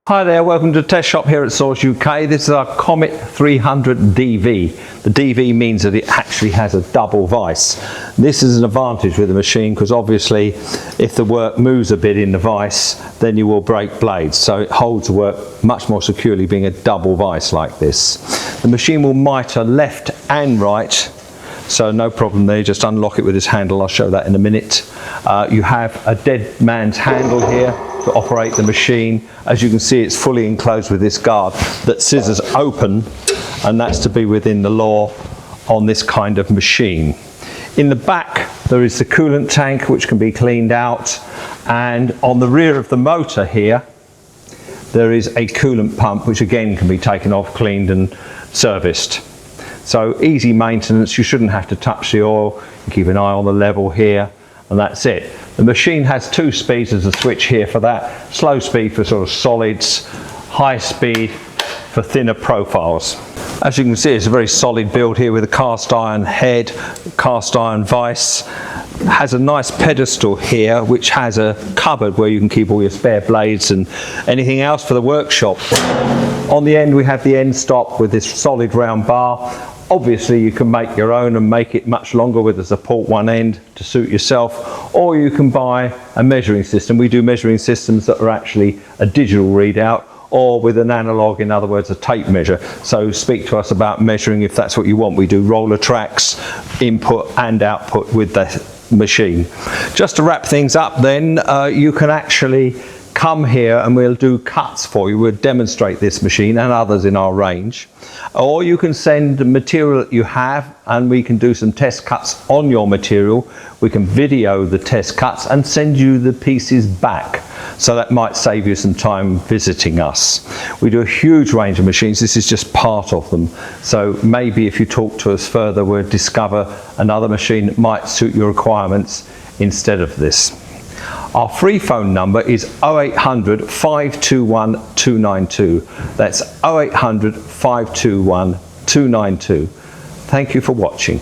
Hi there, welcome to the test shop here at Source UK. This is our Comet 300 DV. The DV means that it actually has a double vise. This is an advantage with the machine because obviously if the work moves a bit in the vise, then you will break blades. So it holds the work much more securely being a double vise like this. The machine will mitre left and right, so no problem there. Just unlock it with this handle. I'll show that in a minute. You have a dead man's handle here to operate the machine. As you can see, it's fully enclosed with this guard that scissors open, and that's to be within the law on this kind of machine. In the back there is the coolant tank which can be cleaned out, and on the rear of the motor here there is a coolant pump which again can be taken off, cleaned and serviced. So easy maintenance, you shouldn't have to touch the oil. You keep an eye on the level here and that's it. The machine has 2 speeds, there's a switch here for that. Slow speed for sort of solids, high speed for thinner profiles. As you can see, it's a very solid build here with a cast iron head, cast iron vise. Has a nice pedestal here which has a cupboard where you can keep all your spare blades and anything else for the workshop. On the end we have the end stop with this solid round bar. Obviously you can make your own and make it much longer with a support one end to suit yourself, or you can buy a measuring system. We do measuring systems that are actually a digital readout or with an analog, in other words a tape measure. So speak to us about measuring if that's what you want. We do roller tracks, input and output with the machine. Just to wrap things up then, you can actually come here and we'll do cuts for you. We'll demonstrate this machine and others in our range. Or you can send the material that you have and we can do some test cuts on your material. We can video the test cuts and send you the pieces back. So that might save you some time visiting us. We do a huge range of machines. This is just part of them. So maybe if you talk to us further, we'll discover another machine that might suit your requirements instead of this. Our free phone number is 0800 521 292. That's 0800 521 292. Thank you for watching.